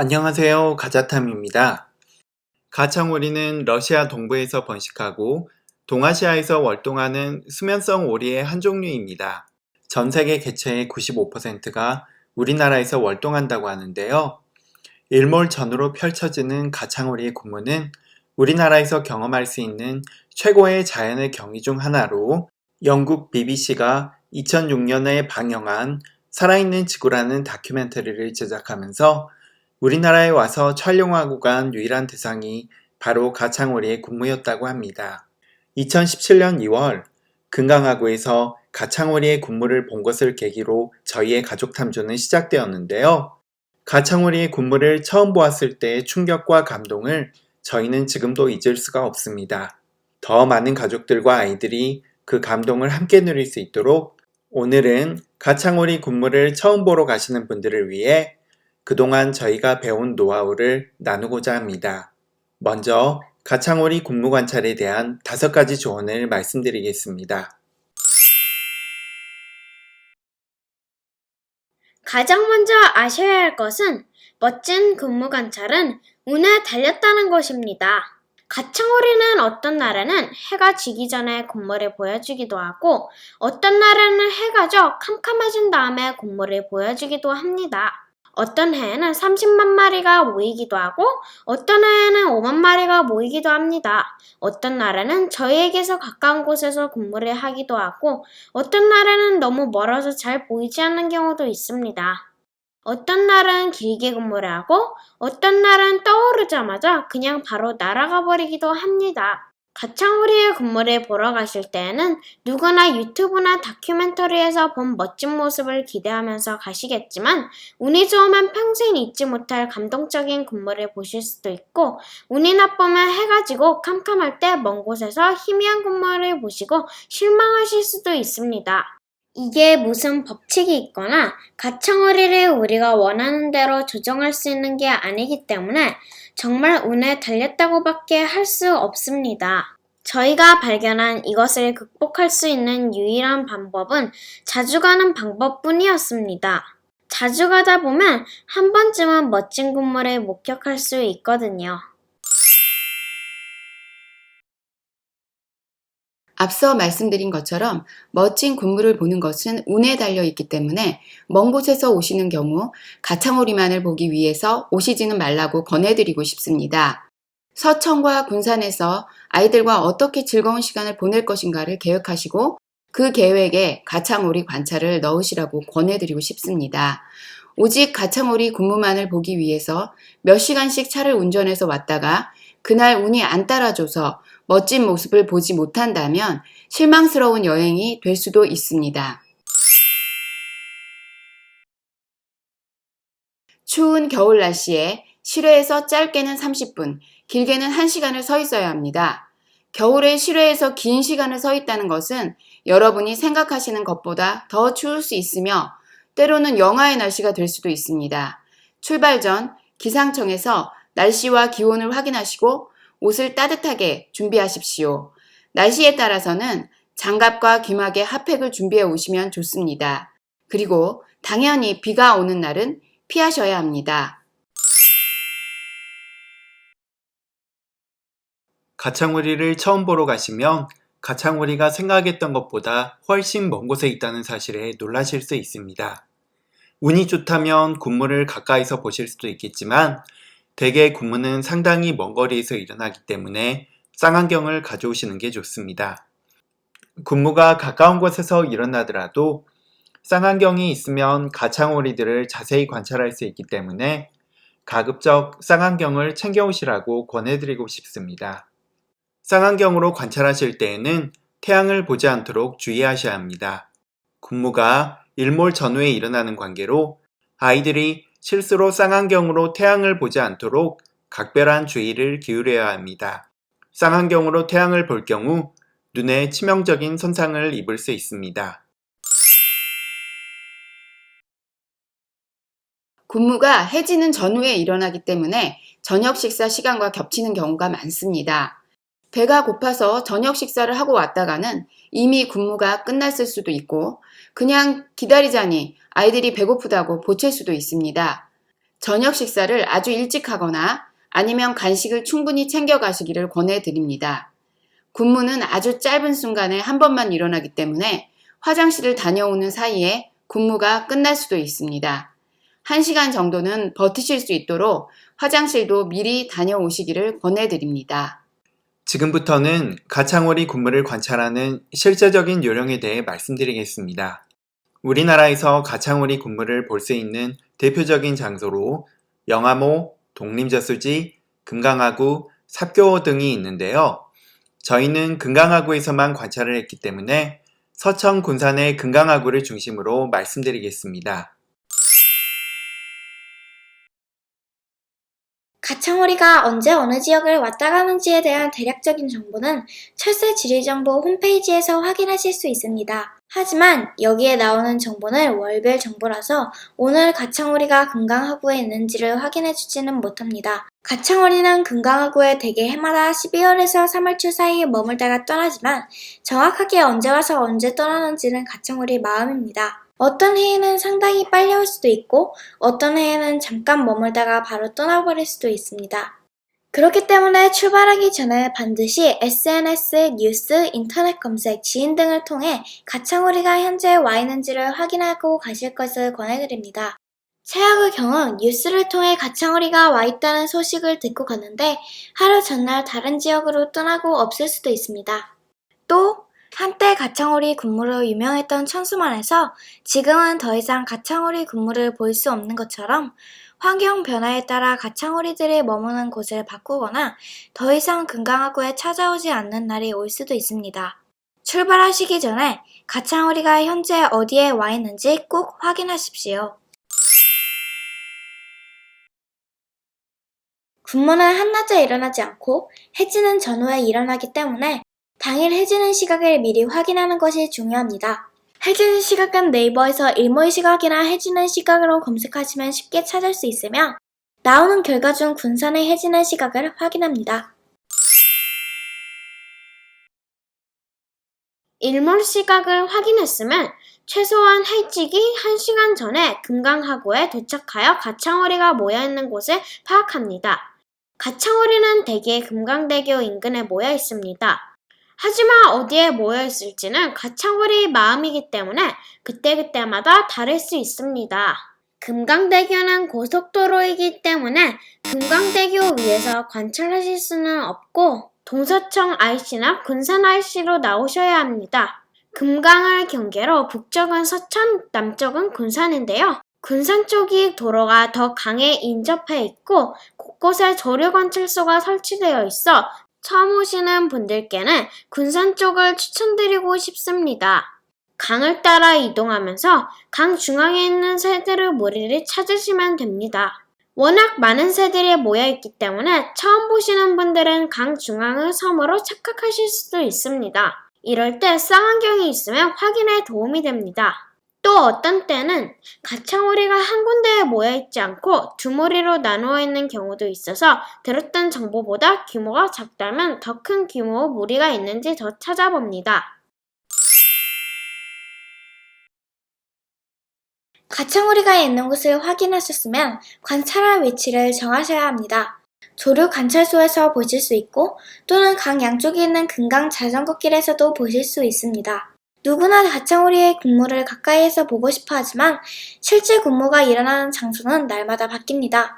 안녕하세요. 가자탐입니다. 가창오리는 러시아 동부에서 번식하고 동아시아에서 월동하는 수면성 오리의 한 종류입니다. 전 세계 개체의 95%가 우리나라에서 월동한다고 하는데요. 일몰 전후로 펼쳐지는 가창오리의 군무는 우리나라에서 경험할 수 있는 최고의 자연의 경이 중 하나로 영국 BBC가 2006년에 방영한 살아있는 지구라는 다큐멘터리를 제작하면서 우리나라에 와서 촬영하고 간 유일한 대상이 바로 가창오리의 군무였다고 합니다. 2017년 2월 금강하구에서 가창오리의 군무를 본 것을 계기로 저희의 가족 탐조는 시작되었는데요. 가창오리의 군무를 처음 보았을 때의 충격과 감동을 저희는 지금도 잊을 수가 없습니다. 더 많은 가족들과 아이들이 그 감동을 함께 누릴 수 있도록 오늘은 가창오리 군무를 처음 보러 가시는 분들을 위해 그동안 저희가 배운 노하우를 나누고자 합니다. 먼저 가창오리 군무 관찰에 대한 5가지 조언을 말씀드리겠습니다. 가장 먼저 아셔야 할 것은 멋진 군무 관찰은 운에 달렸다는 것입니다. 가창오리는 어떤 날에는 해가 지기 전에 군무를 보여주기도 하고 어떤 날에는 해가 져 캄캄해진 다음에 군무를 보여주기도 합니다. 어떤 해에는 30만 마리가 모이기도 하고 어떤 해에는 5만 마리가 모이기도 합니다. 어떤 날에는 저희에게서 가까운 곳에서 근무를 하기도 하고 어떤 날에는 너무 멀어서 잘 보이지 않는 경우도 있습니다. 어떤 날은 길게 근무를 하고 어떤 날은 떠오르자마자 그냥 바로 날아가 버리기도 합니다. 가창오리의 근무를 보러 가실 때에는 누구나 유튜브나 다큐멘터리에서 본 멋진 모습을 기대하면서 가시겠지만 운이 좋으면 평생 잊지 못할 감동적인 근무를 보실 수도 있고 운이 나쁘면 해가 지고 캄캄할 때 먼 곳에서 희미한 근무를 보시고 실망하실 수도 있습니다. 이게 무슨 법칙이 있거나 가창오리를 우리가 원하는 대로 조정할 수 있는 게 아니기 때문에 정말 운에 달렸다고밖에 할 수 없습니다. 저희가 발견한 이것을 극복할 수 있는 유일한 방법은 자주 가는 방법뿐이었습니다. 자주 가다 보면 한 번쯤은 멋진 군무를 목격할 수 있거든요. 앞서 말씀드린 것처럼 멋진 군무를 보는 것은 운에 달려 있기 때문에 먼 곳에서 오시는 경우 가창오리만을 보기 위해서 오시지는 말라고 권해드리고 싶습니다. 서천과 군산에서 아이들과 어떻게 즐거운 시간을 보낼 것인가를 계획하시고 그 계획에 가창오리 관찰을 넣으시라고 권해드리고 싶습니다. 오직 가창오리 군무만을 보기 위해서 몇 시간씩 차를 운전해서 왔다가 그날 운이 안 따라줘서 멋진 모습을 보지 못한다면 실망스러운 여행이 될 수도 있습니다. 추운 겨울 날씨에 실외에서 짧게는 30분, 길게는 1시간을 서 있어야 합니다. 겨울에 실외에서 긴 시간을 서 있다는 것은 여러분이 생각하시는 것보다 더 추울 수 있으며 때로는 영하의 날씨가 될 수도 있습니다. 출발 전 기상청에서 날씨와 기온을 확인하시고 옷을 따뜻하게 준비하십시오. 날씨에 따라서는 장갑과 귀마개, 핫팩을 준비해 오시면 좋습니다. 그리고 당연히 비가 오는 날은 피하셔야 합니다. 가창오리를 처음 보러 가시면 가창오리가 생각했던 것보다 훨씬 먼 곳에 있다는 사실에 놀라실 수 있습니다. 운이 좋다면 군무를 가까이서 보실 수도 있겠지만 대개 군무는 상당히 먼 거리에서 일어나기 때문에 쌍안경을 가져오시는 게 좋습니다. 군무가 가까운 곳에서 일어나더라도 쌍안경이 있으면 가창오리들을 자세히 관찰할 수 있기 때문에 가급적 쌍안경을 챙겨오시라고 권해드리고 싶습니다. 쌍안경으로 관찰하실 때에는 태양을 보지 않도록 주의하셔야 합니다. 군무가 일몰 전후에 일어나는 관계로 아이들이 실수로 쌍안경으로 태양을 보지 않도록 각별한 주의를 기울여야 합니다. 쌍안경으로 태양을 볼 경우 눈에 치명적인 손상을 입을 수 있습니다. 군무가 해지는 전후에 일어나기 때문에 저녁 식사 시간과 겹치는 경우가 많습니다. 배가 고파서 저녁 식사를 하고 왔다가는 이미 군무가 끝났을 수도 있고 그냥 기다리자니 아이들이 배고프다고 보챌 수도 있습니다. 저녁 식사를 아주 일찍 하거나 아니면 간식을 충분히 챙겨 가시기를 권해드립니다. 군무는 아주 짧은 순간에 한 번만 일어나기 때문에 화장실을 다녀오는 사이에 군무가 끝날 수도 있습니다. 1시간 정도는 버티실 수 있도록 화장실도 미리 다녀오시기를 권해드립니다. 지금부터는 가창오리 군무를 관찰하는 실제적인 요령에 대해 말씀드리겠습니다. 우리나라에서 가창오리 군무를 볼 수 있는 대표적인 장소로 영암호, 독림저수지, 금강하구, 삽교호 등이 있는데요. 저희는 금강하구에서만 관찰을 했기 때문에 서천 군산의 금강하구를 중심으로 말씀드리겠습니다. 가창오리가 언제 어느 지역을 왔다 가는지에 대한 대략적인 정보는 철새지리정보 홈페이지에서 확인하실 수 있습니다. 하지만 여기에 나오는 정보는 월별 정보라서 오늘 가창오리가 금강하구에 있는지를 확인해주지는 못합니다. 가창오리는 금강하구에 대개 해마다 12월에서 3월 초 사이에 머물다가 떠나지만 정확하게 언제 와서 언제 떠나는지는 가창오리 마음입니다. 어떤 해에는 상당히 빨리 올 수도 있고 어떤 해에는 잠깐 머물다가 바로 떠나버릴 수도 있습니다. 그렇기 때문에 출발하기 전에 반드시 SNS, 뉴스, 인터넷 검색, 지인 등을 통해 가창오리가 현재 와 있는지를 확인하고 가실 것을 권해드립니다. 최악의 경우 뉴스를 통해 가창오리가 와 있다는 소식을 듣고 갔는데 하루 전날 다른 지역으로 떠나고 없을 수도 있습니다. 또 한때 가창오리 군무로 유명했던 천수만에서 지금은 더 이상 가창오리 군무를 볼 수 없는 것처럼 환경 변화에 따라 가창오리들이 머무는 곳을 바꾸거나 더 이상 금강하구에 찾아오지 않는 날이 올 수도 있습니다. 출발하시기 전에 가창오리가 현재 어디에 와 있는지 꼭 확인하십시오. 군무는 한낮에 일어나지 않고 해지는 전후에 일어나기 때문에 당일 해지는 시각을 미리 확인하는 것이 중요합니다. 해지는 시각은 네이버에서 일몰 시각이나 해지는 시각으로 검색하시면 쉽게 찾을 수 있으며 나오는 결과 중 군산의 해지는 시각을 확인합니다. 일몰 시각을 확인했으면 최소한 해지기 1시간 전에 금강하구에 도착하여 가창오리가 모여있는 곳을 파악합니다. 가창오리는 대개 금강대교 인근에 모여 있습니다. 하지만 어디에 모여 있을지는 가창오리 마음이기 때문에 그때그때마다 다를 수 있습니다. 금강대교는 고속도로이기 때문에 금강대교 위에서 관찰하실 수는 없고 동서청 IC나 군산 IC로 나오셔야 합니다. 금강을 경계로 북쪽은 서천, 남쪽은 군산인데요. 군산 쪽이 도로가 더 강에 인접해 있고 곳곳에 조류 관찰소가 설치되어 있어 처음 오시는 분들께는 군산 쪽을 추천드리고 싶습니다. 강을 따라 이동하면서 강 중앙에 있는 새들의 무리를 찾으시면 됩니다. 워낙 많은 새들이 모여있기 때문에 처음 보시는 분들은 강 중앙의 섬으로 착각하실 수도 있습니다. 이럴 때 쌍안경이 있으면 확인에 도움이 됩니다. 또 어떤 때는 가창오리가 한 군데에 모여있지 않고 두 무리로 나누어 있는 경우도 있어서 들었던 정보보다 규모가 작다면 더 큰 규모의 무리가 있는지 더 찾아봅니다. 가창오리가 있는 곳을 확인하셨으면 관찰할 위치를 정하셔야 합니다. 조류 관찰소에서 보실 수 있고 또는 강 양쪽에 있는 금강 자전거길에서도 보실 수 있습니다. 누구나 가창오리의 군무를 가까이에서 보고 싶어 하지만 실제 군무가 일어나는 장소는 날마다 바뀝니다.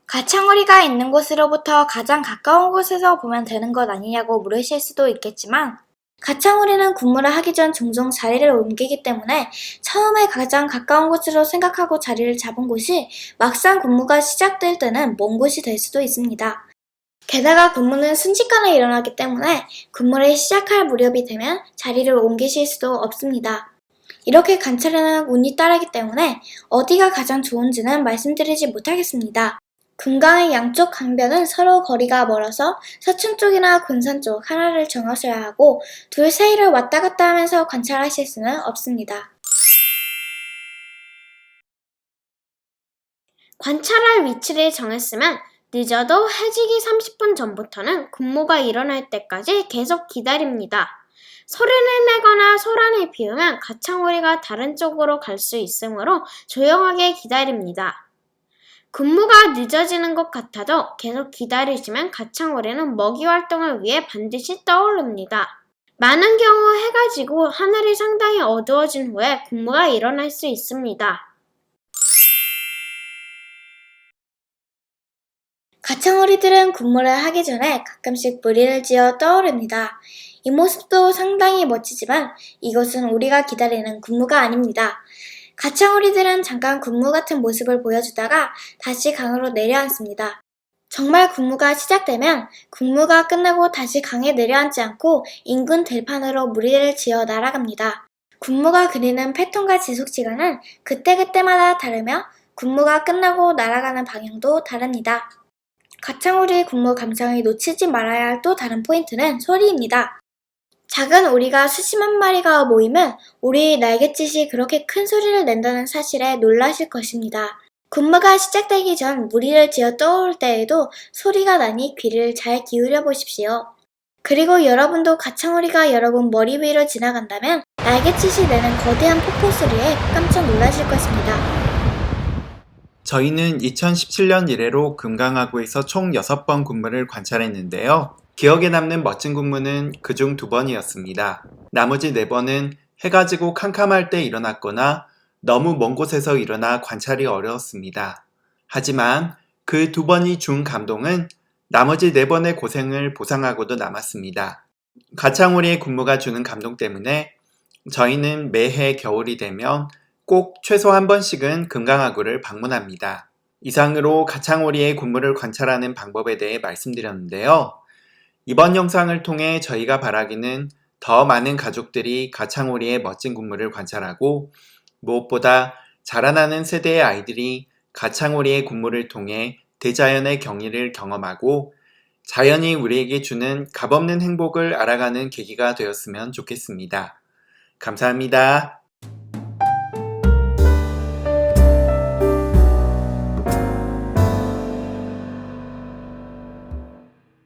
가창오리가 있는 곳으로부터 가장 가까운 곳에서 보면 되는 것 아니냐고 물으실 수도 있겠지만 가창오리는 군무를 하기 전 종종 자리를 옮기기 때문에 처음에 가장 가까운 곳으로 생각하고 자리를 잡은 곳이 막상 군무가 시작될 때는 먼 곳이 될 수도 있습니다. 게다가 군무는 순식간에 일어나기 때문에 군무를 시작할 무렵이 되면 자리를 옮기실 수도 없습니다. 이렇게 관찰에는 운이 따르기 때문에 어디가 가장 좋은지는 말씀드리지 못하겠습니다. 금강의 양쪽 강변은 서로 거리가 멀어서 서천 쪽이나 군산 쪽 하나를 정하셔야 하고 둘 사이를 왔다 갔다 하면서 관찰하실 수는 없습니다. 관찰할 위치를 정했으면 늦어도 해지기 30분 전부터는 군무가 일어날 때까지 계속 기다립니다. 소리를 내거나 소란을 피우면 가창오리가 다른 쪽으로 갈 수 있으므로 조용하게 기다립니다. 근무가 늦어지는 것 같아도 계속 기다리시면 가창오리는 먹이 활동을 위해 반드시 떠오릅니다. 많은 경우 해가 지고 하늘이 상당히 어두워진 후에 근무가 일어날 수 있습니다. 가창오리들은 군무를 하기 전에 가끔씩 무리를 지어 떠오릅니다. 이 모습도 상당히 멋지지만 이것은 우리가 기다리는 군무가 아닙니다. 가창오리들은 잠깐 군무 같은 모습을 보여주다가 다시 강으로 내려앉습니다. 정말 군무가 시작되면 군무가 끝나고 다시 강에 내려앉지 않고 인근 들판으로 무리를 지어 날아갑니다. 군무가 그리는 패턴과 지속시간은 그때그때마다 다르며 군무가 끝나고 날아가는 방향도 다릅니다. 가창오리의 군무 감상을 놓치지 말아야 할 또 다른 포인트는 소리입니다. 작은 오리가 수십만 마리가 모이면 오리의 날갯짓이 그렇게 큰 소리를 낸다는 사실에 놀라실 것입니다. 군무가 시작되기 전 무리를 지어 떠올 때에도 소리가 나니 귀를 잘 기울여 보십시오. 그리고 여러분도 가창오리가 여러분 머리 위로 지나간다면 날갯짓이 내는 거대한 폭포 소리에 깜짝 놀라실 것입니다. 저희는 2017년 이래로 금강하구에서 총 6번 군무를 관찰했는데요. 기억에 남는 멋진 군무는 그중 2번이었습니다. 나머지 4번은 해가 지고 캄캄할 때 일어났거나 너무 먼 곳에서 일어나 관찰이 어려웠습니다. 하지만 그 2번이 준 감동은 나머지 4번의 고생을 보상하고도 남았습니다. 가창오리의 군무가 주는 감동 때문에 저희는 매해 겨울이 되면 꼭 최소 한 번씩은 금강하구를 방문합니다. 이상으로 가창오리의 군무를 관찰하는 방법에 대해 말씀드렸는데요. 이번 영상을 통해 저희가 바라기는 더 많은 가족들이 가창오리의 멋진 군무를 관찰하고 무엇보다 자라나는 세대의 아이들이 가창오리의 군무를 통해 대자연의 경이를 경험하고 자연이 우리에게 주는 값없는 행복을 알아가는 계기가 되었으면 좋겠습니다. 감사합니다.